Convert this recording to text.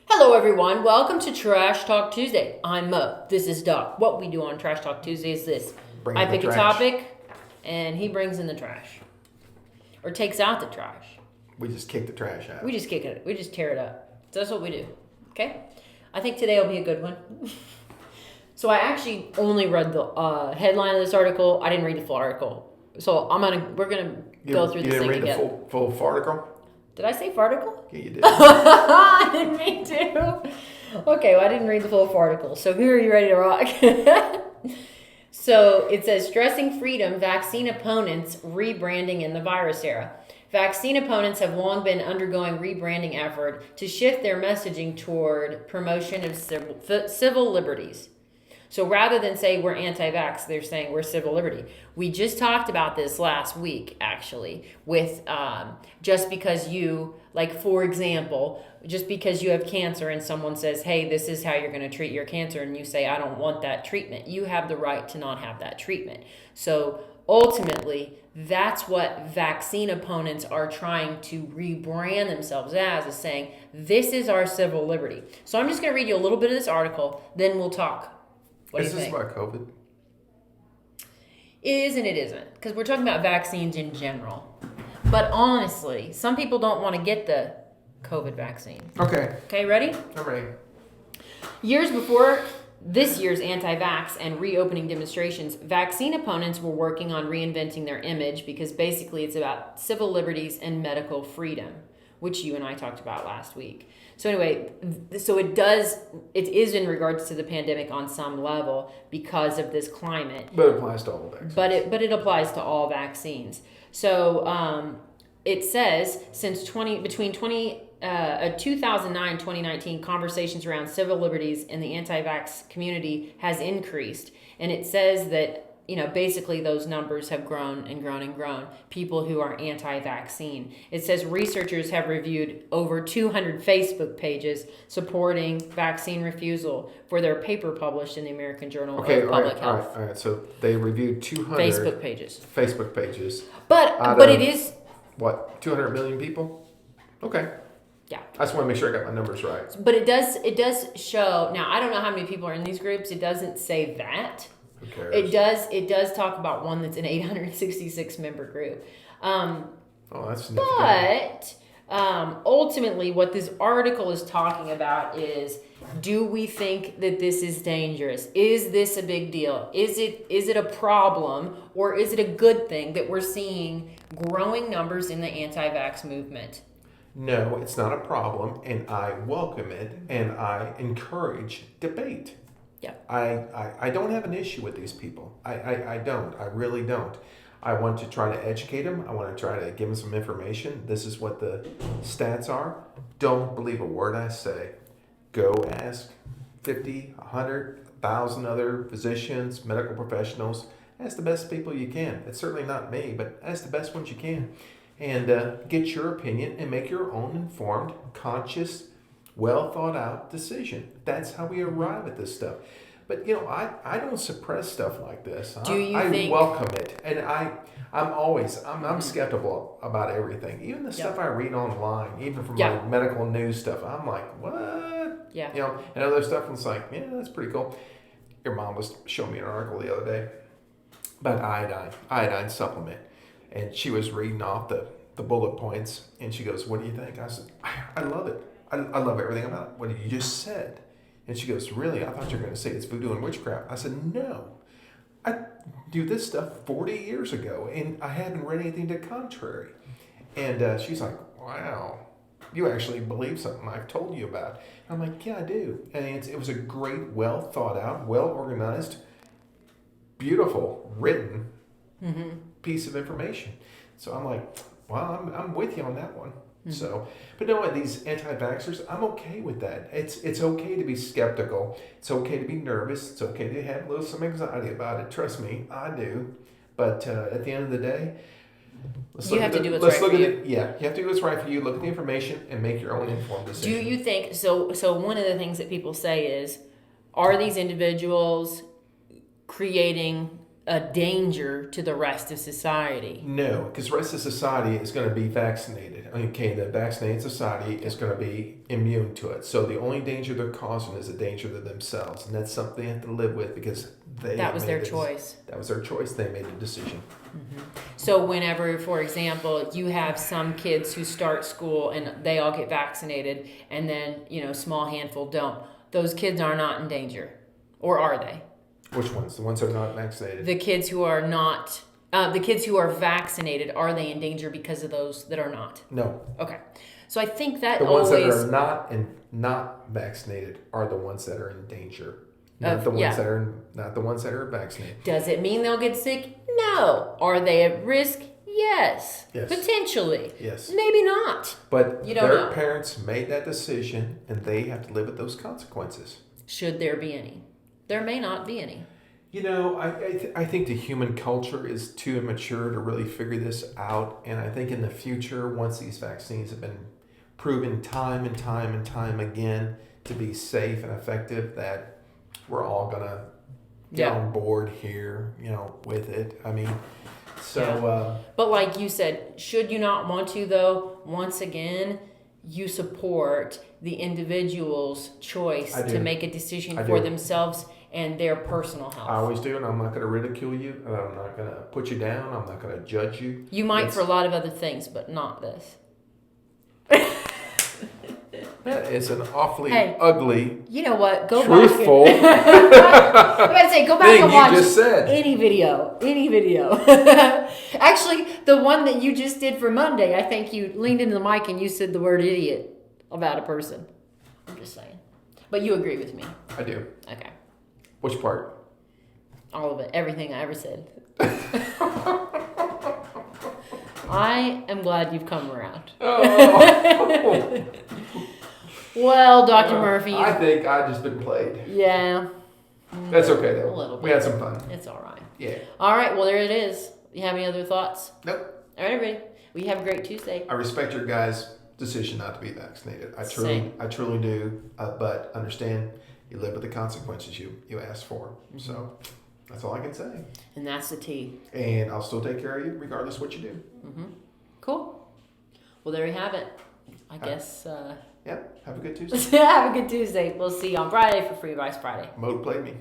Hello everyone, welcome to Trash Talk Tuesday. I'm Mo, this is Doc. What we do on Trash Talk Tuesday is this. I pick a topic, and he brings in the trash. Or takes out the trash. We just kick the trash out. We just kick it, we just tear it up. So that's what we do, okay? I think today will be a good one. So I actually only read the headline of this article. I didn't read the full article. So we're gonna go through this thing together. You didn't read the full article? Did I say farticle? Yeah, you did. I didn't mean to. Okay, well, I didn't read the full article. So here, are you ready to rock? So it says, stressing freedom, vaccine opponents rebranding in the virus era. Vaccine opponents have long been undergoing rebranding effort to shift their messaging toward promotion of civil liberties. So rather than say we're anti-vax, they're saying we're civil liberty. We just talked about this last week, actually, with just because you, like, for example, just because you have cancer and someone says, hey, this is how you're going to treat your cancer, and you say, I don't want that treatment, you have the right to not have that treatment. So ultimately, that's what vaccine opponents are trying to rebrand themselves as, is saying, this is our civil liberty. So I'm just going to read you a little bit of this article, then we'll talk. What do you think? Is this about COVID? It is and it isn't, because we're talking about vaccines in general. But honestly, some people don't want to get the COVID vaccine. Okay. Okay, ready? I'm ready. Years before this year's anti-vax and reopening demonstrations, vaccine opponents were working on reinventing their image, because basically it's about civil liberties and medical freedom, which you and I talked about last week. So anyway, so it is in regards to the pandemic on some level because of this climate. But it applies to all vaccines. But it applies to all vaccines. So it says between 2009-2019, conversations around civil liberties in the anti-vax community has increased, and it says that, you know, basically those numbers have grown and grown and grown. People who are anti-vaccine. It says researchers have reviewed over 200 Facebook pages supporting vaccine refusal for their paper published in the American Journal of Public Health. All right. So they reviewed 200 Facebook pages. But it is what, 200 million people? Okay. Yeah. I just want to make sure I got my numbers right. But it does show. Now I don't know how many people are in these groups. It doesn't say that. Who cares? It does talk about one that's an 866 member group. That's significant. But ultimately what this article is talking about is, do we think that this is dangerous? Is this a big deal? Is it a problem, or is it a good thing that we're seeing growing numbers in the anti-vax movement? No, it's not a problem, and I welcome it, and I encourage debate. Yeah. I don't have an issue with these people. I don't. I really don't. I want to try to educate them. I want to try to give them some information. This is what the stats are. Don't believe a word I say. Go ask 50, 100, 1,000 other physicians, medical professionals. Ask the best people you can. It's certainly not me, but ask the best ones you can. And get your opinion and make your own informed, conscious, well thought out decision. That's how we arrive at this stuff. But you know, I don't suppress stuff like this. I welcome it, and I'm skeptical about everything, even the stuff I read online, even from my medical news stuff. I'm like, what? Yeah. You know, and other stuff. And it's like, yeah, that's pretty cool. Your mom was showing me an article the other day about iodine supplement, and she was reading off the bullet points, and she goes, "What do you think?" I said, "I love it. I love everything about it. What you just said." And she goes, "Really? I thought you were going to say it's voodoo and witchcraft." I said, "No. I do this stuff 40 years ago, and I haven't read anything to the contrary." And she's like, "Wow, you actually believe something I've told you about." And I'm like, "Yeah, I do." And it was a great, well thought out, well organized, beautiful, written piece of information. So I'm like, well, I'm with you on that one. So, but you know what, these anti-vaxxers, I'm okay with that. It's okay to be skeptical. It's okay to be nervous. It's okay to have some anxiety about it. Trust me, I do. But at the end of the day, you have to do what's right for you. You have to do what's right for you. Look at the information and make your own informed decision. Do you think so? One of the things that people say is, are these individuals creating a danger to the rest of society. No, because the rest of society is going to be vaccinated. Okay, the vaccinated society is going to be immune to it. So the only danger they're causing is a danger to themselves, and that's something they have to live with because that was their choice. That was their choice. They made a decision. So whenever, for example, you have some kids who start school and they all get vaccinated, and then a small handful don't, those kids are not in danger, or are they? Which ones? The ones that are not vaccinated? The kids who are not, the kids who are vaccinated, are they in danger because of those that are not? No. Okay. So I think that the ones that are not vaccinated are the ones that are in danger. Not the ones that are vaccinated. Does it mean they'll get sick? No. Are they at risk? Yes. Potentially. Yes. Maybe not. But you don't their know. Parents made that decision, and they have to live with those consequences. Should there be any? There may not be any. I think the human culture is too immature to really figure this out. And I think in the future, once these vaccines have been proven time and time and time again to be safe and effective, that we're all going to get on board here, with it. I mean, so... but like you said, should you not want to, though, once again, you support the individual's choice to make a decision for themselves and their personal health. I always do, and I'm not going to ridicule you, and I'm not going to put you down, I'm not going to judge you. You might for a lot of other things, but not this. That is an awfully ugly, you know what? Go truthful. back. I'm about to say, go back and watch just said. Any video. Actually, the one that you just did for Monday, I think you leaned into the mic and you said the word idiot about a person. I'm just saying. But you agree with me. I do. Okay. Which part? All of it. Everything I ever said. I am glad you've come around. Oh. Well, Dr. Murphy. I think I just been played. Yeah. That's okay, though. A little bit. We had some fun. It's all right. Yeah. All right. Well, there it is. You have any other thoughts? Nope. All right, everybody. We have a great Tuesday. I respect your guys' decision not to be vaccinated. I truly do. But understand, you live with the consequences you asked for. So that's all I can say. And that's the T. And I'll still take care of you regardless of what you do. Cool. Well, there you have it. I guess. Yep. Have a good Tuesday. Have a good Tuesday. We'll see you on Friday for Free Advice Friday. Mode played me.